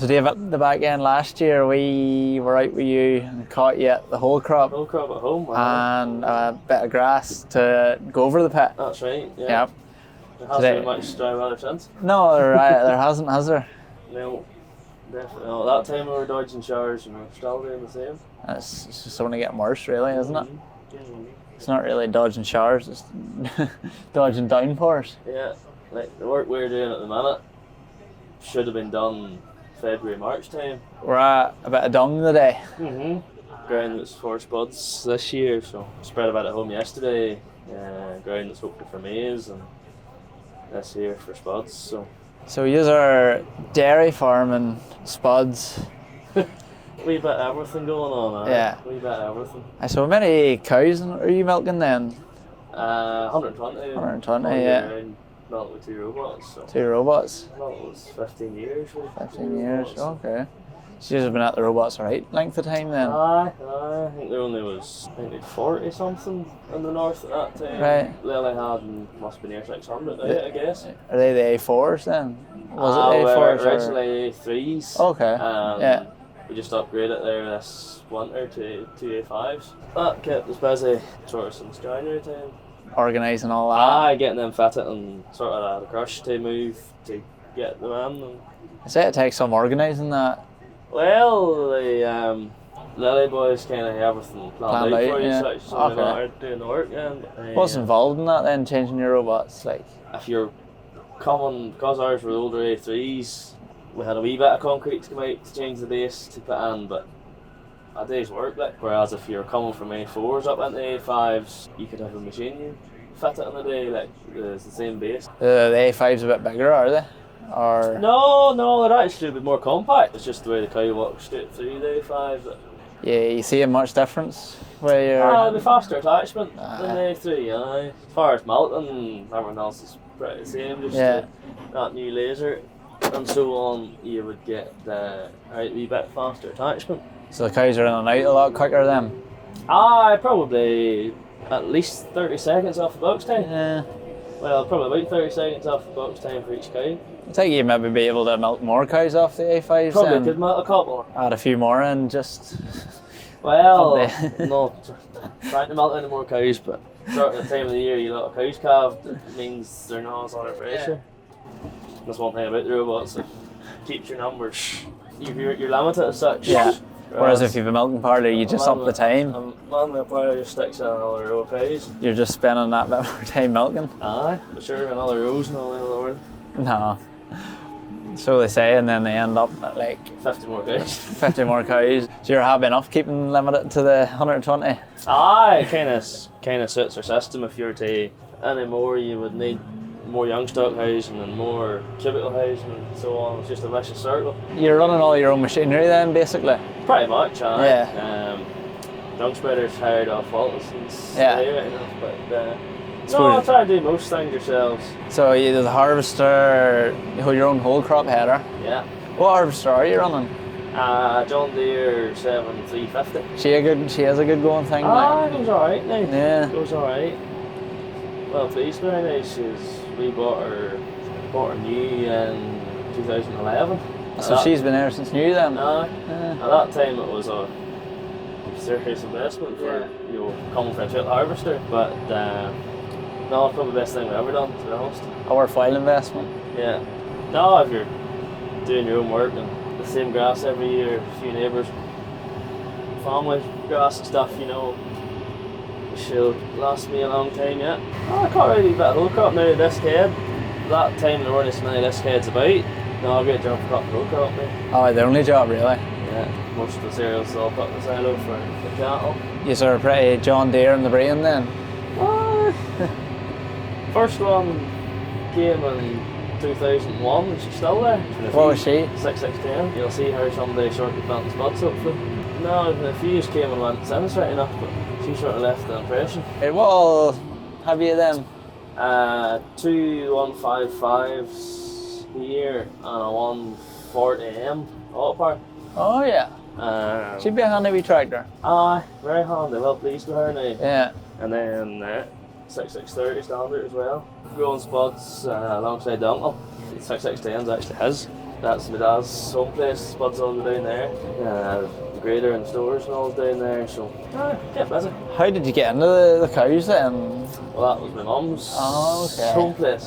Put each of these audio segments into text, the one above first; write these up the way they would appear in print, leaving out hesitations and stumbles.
So Dave, at the back end last year, we were out with you and caught you at the Wholecrop. Wholecrop at home, and a bit of grass to go over the pit. That's right, yeah. Yep. There hasn't been much dry weather since. No, there hasn't, has there? No, definitely not. That time we were dodging showers and we're still doing the same. It's just only getting worse, really, isn't it? It's not really dodging showers, it's dodging downpours. Yeah, like the work we're doing at the minute should have been done February, March time. We're at a bit of dung today. Ground that's for spuds this year, so spread a bit at home yesterday. Ground that's hopefully for maize, and this year for spuds. So we use our dairy farming spuds. Wee bit of everything going on. Yeah. Wee bit of everything. So how many cows are you milking then? 120. 120, yeah. Milk with 2 robots. So. 2 robots? Well, it was 15 years. 15 years, okay. So you've been at the robots the right length of time then? Aye, I think there only was 40 something in the north at that time. Right. Lely must be near 600, I guess. Are they the A4s then? Was it the A4s? Originally A3s. Okay, yeah. We just upgraded there this winter to 2 A5s. That kept us busy sort of since January time. Organising all that? Aye, getting them fitted and sort of the crush to move to get them in. I say it takes some organising that. Well, the Lely boys kind of have everything planned out for you, so they're not doing the work. What's involved in that then, changing your robots? Like, if you're coming, because ours were older A3s, we had a wee bit of concrete to come out to change the base to put in, but a day's work. Like, whereas if you're coming from A4s up into A5s, you could have a machine you fit it in a day, like it's the same base. The A5's a bit bigger, are they? Or no, they're actually a bit more compact. It's just the way the cow walks straight through the A5. Yeah, you see much difference where you're... the faster attachment than the A3, aye. As far as melting, everyone else is pretty the same, just that new laser and so on, you would get a wee bit faster attachment. So the cows are in and out a lot quicker then? Probably at least 30 seconds off the box time. Yeah. Well, probably about 30 seconds off the box time for each cow. I think you'd maybe be able to milk more cows off the A5s. Probably could milk a couple. Add a few more in just... Well, no, trying to milk any more cows, but sort of the time of the year you let cows calved, it means they're not as under pressure. That's one thing about the robots, it keeps your numbers. You're limited as such. Yeah. Whereas if you have a milking parlour, you just up the time. Man, the player just sticks in another row of cows. You're just spending that bit more time milking. Aye, but sure, another rows and all the other one. No. So they say, and then they end up at like 50 more cows. 50 more cows. So you're happy enough keeping limited to the 120? Aye, kind of suits our system. If you were to any more, you would need more young stock housing and more cubicle housing and so on. It's just a vicious circle. You're running all your own machinery then, basically? Pretty much, aye. Yeah. Dung spreaders hired off Walton's right enough, but I try to do most things yourselves. So you do the harvester, you hold your own whole crop header? Yeah. What harvester are you running? John Deere 7350. She has a good going thing. It goes alright now. Yeah. It goes alright. Well, pleased very nice. We bought her new in 2011. So she's been there since new then? At that time it was a serious investment for coming for a tilt harvester, but no, it's probably the best thing we've ever done, to be honest. A worthwhile investment? Yeah. No, if you're doing your own work and the same grass every year, a few neighbours, family grass and stuff, she'll last me a long time yet. I caught really a bit of Wholecrop now this head. That time there weren't as many this heads about. No, a great job for cutting Wholecrop now. Oh, the only job really? Yeah, most of the cereals all put in the silo for the cattle. You sort of pretty John Deere in the brain then? First one came in 2001 and she's still there. What was she? 6610. You'll see her someday shortly planting spuds hopefully. No, a few years came and went since right enough, but she sort of left the impression. Hey, what all have you then? 2 155s here and a 140M auto power. Oh yeah. She'd be a handy wee tractor. Aye, very handy, well pleased with her now. Yeah. And then 6630 standard as well. Growing spuds alongside the uncle. 6610's actually his. That's my dad's home place, Spuds all down there. The grader and stores and all down there, so get busy. How did you get into the cows then? Well, that was my mum's home place.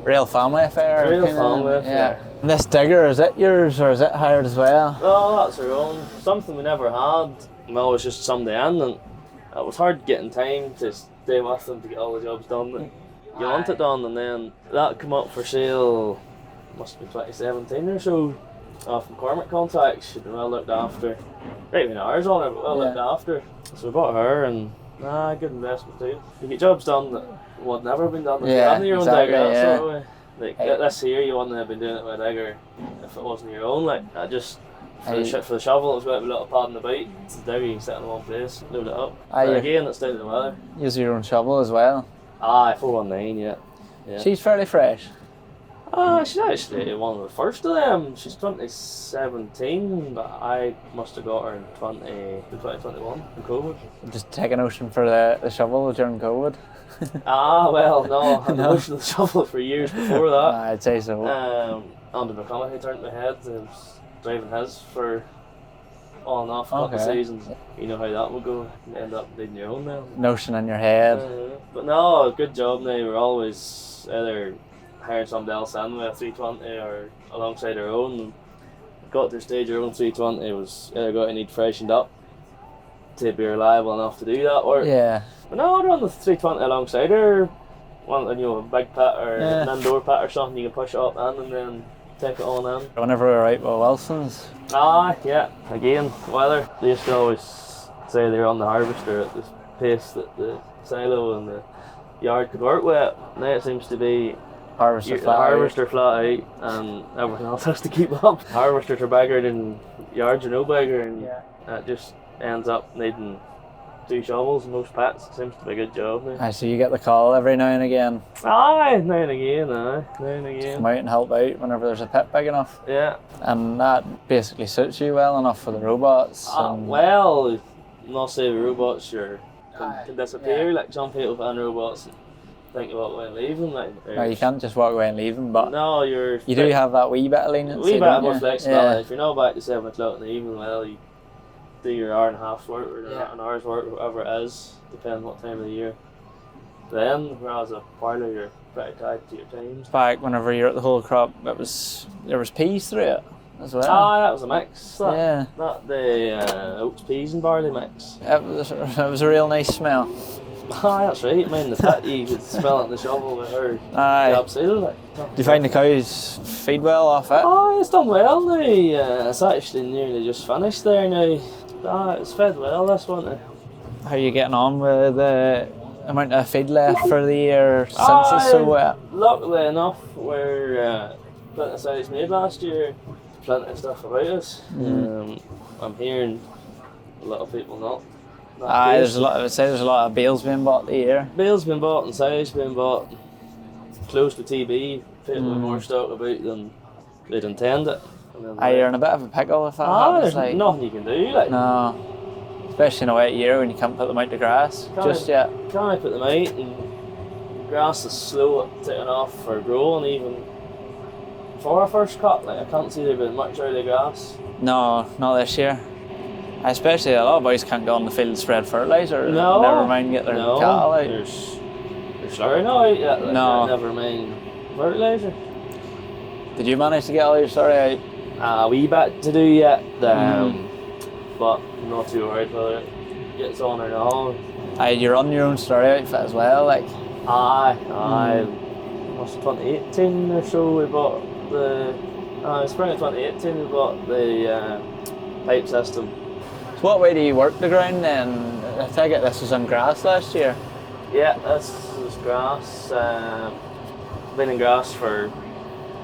Real family affair. Real family affair. Yeah. And this digger, is it yours or is it hired as well? No, that's our own. Something we never had. Well, it was just somebody in, and it was hard getting time to stay with them to get all the jobs done that you want it done. And then that came up for sale, must have been 2017 or so, off McCormick contracts. She'd been well looked after. Right, even ours on her, but well looked after. So we bought her, and good investment too. You get jobs done that would never have been done if you hadn't your own digger. That sort of way. Like this year, you wouldn't have been doing it with a digger if it wasn't your own. Like I just. For the shovel, it was got a little pad in the bite. It's the digger, you can sit in one place, load it up. But again, it's down to the weather. Use your own shovel as well? 419, yeah. She's fairly fresh. She's actually one of the first of them. She's 2017, but I must have got her in 2021 in COVID. Just take a notion for the shovel during COVID? Well, no, I had the notion of the shovel for years before that. I'd say so. Andy McConaughey turned my head. I was driving his for on and off a couple of seasons. You know how that would go. You end up needing your own now. Notion in your head. But no, good job now. We're always either hiring somebody else in with a 320 or alongside our own. Got to the stage our own 320 was either going to need freshened up to be reliable enough to do that work. Yeah. But no, we're on the 320 alongside her. A big pit or an indoor pit or something, you can push it up and then take it on in. Whenever we were out with Wilson's. Yeah. Again, weather. They used to always say they're on the harvester at the pace that the silo and the yard could work with. Now it seems to be harvester flat out and everything else has to keep up. Harvesters are bigger than yards are no bigger, and it just ends up needing 2 shovels in most pits. It seems to be a good job now. So you get the call every now and again? Now and again. Come out and help out whenever there's a pit big enough? Yeah. And that basically suits you well enough for the robots? Well, not say the robots can disappear, like some people find robots and think about when leaving. No, you can't just walk away and leave them, but no, you do have that wee bit of leniency. Wee bit more flexibility. If you're not back to 7 o'clock in the evening, well, you do your hour and a half's work or an hour's work, whatever it is, depending what time of the year. Then, whereas a parlour, you're pretty tied to your times. Back whenever you're at the Wholecrop, there was peas through it as well. That was a mix. The oats, peas and barley mix. It was a real nice smell. That's right. Mine the pit, you could smell it in the shovel with her job sealed. Do you find the cows feed well off it? It's done well now. It's actually nearly just finished there now. It's fed well this winter. How are you getting on with the amount of feed left for the year since it's so wet? Luckily enough, we're plenty of size made last year. Plenty of stuff about us. I'm hearing a lot of people not. There's a lot of bales being bought the year. Bales being bought and size being bought. Close to TB. People with more stock about than they'd intended. You're in a bit of a pickle if that happens. There's nothing you can do. No. Especially in a wet year when you can't put them out to grass just yet. Can't put them out, and grass is slow at taking off for growing even for a first cut. I can't see there being much early grass. No, not this year. Especially a lot of boys can't go on the field and spread fertiliser. No. Never mind get their cattle out. There's slurry not out yet. Never mind fertiliser. Did you manage to get all your slurry out? A wee bit to do yet, but I'm not too worried whether it gets on or not. You run your own slurry outfit as well, like? Must have 2018 or so we bought spring of 2018 we bought the pipe system. So what way do you work the ground then? I take it this was on grass last year? Yeah, this was grass. Been in grass for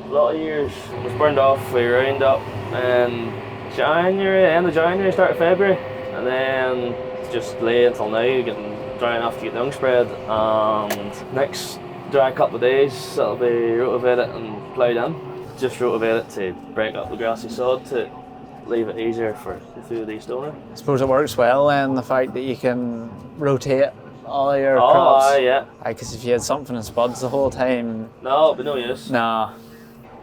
a lot of years. It was burned off, we round up in end of January, start of February, and then just lay until now, getting dry enough to get dung spread, and next dry couple of days it'll be rotivated and ploughed in. Just rotivated to break up the grassy sod to leave it easier for the few of these donor. I suppose it works well then, the fact that you can rotate all your crops. Yeah. Because if you had something in spuds the whole time... No, it'd be no use. No.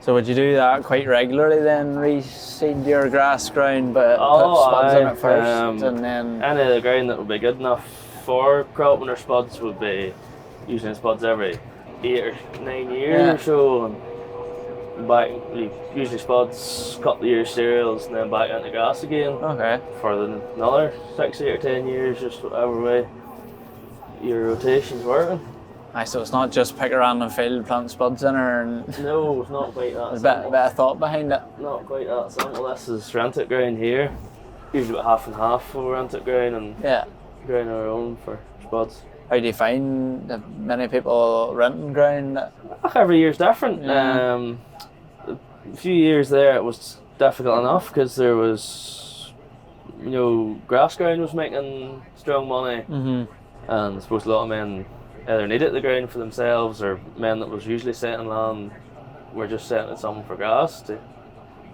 So would you do that quite regularly then, reseed your grass ground, but put spuds in it first and then... Any of the ground that would be good enough for cropping or spuds would be using spuds every 8 or 9 years or so, and back, usually spuds, couple of years cereals, and then back into grass again. Okay. For another 6, 8 or 10 years, just whatever way your rotation's working. Aye, so it's not just pick a random field, plant spuds in her, and No, it's not quite that there's simple. a bit of thought behind it. Not quite that simple. This is rented ground here. Usually about half and half for rented ground and Yeah. ground our own for spuds. How do you find that many people renting ground? Every year's different. Yeah. A few years there it was difficult enough because there was, grass ground was making strong money, Mm-hmm. and I suppose a lot of men either needed the ground for themselves, or men that was usually setting land were just setting it some for grass to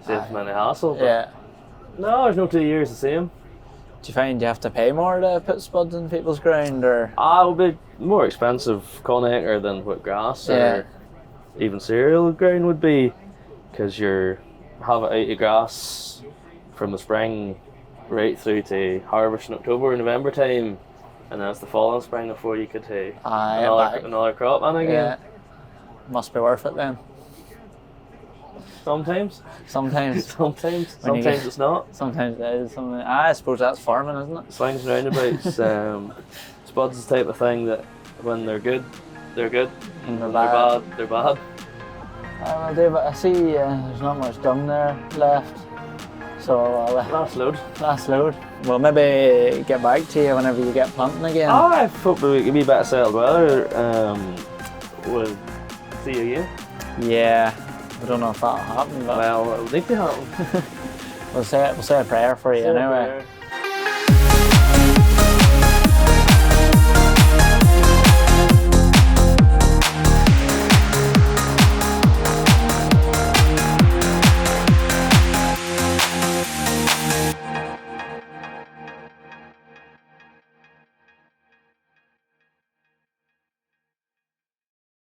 save them any hassle. But Yeah. no, there's no 2 years the same. Do you find you have to pay more to put spuds in people's ground, or? It would be more expensive con acre than what grass or even cereal ground would be, because you have it out of grass from the spring right through to harvest in October, November time, and then it's the following spring before you could take another crop in again. Yeah. Must be worth it then. Sometimes. Sometimes. Sometimes When you get- it's not. Sometimes it is. I suppose that's farming, isn't it? Swings and roundabouts. Spuds is the type of thing that when they're good, they're good. And When they're bad, they're bad. Well, David, I see there's not much dung there left. So Last load. last load. We'll maybe get back to you whenever you get planting again. I hope we can be better settled weather. We'll see you again. Yeah, I don't know if that'll happen, but Well, it'll need to happen. we'll say a prayer for you Say a anyway. prayer.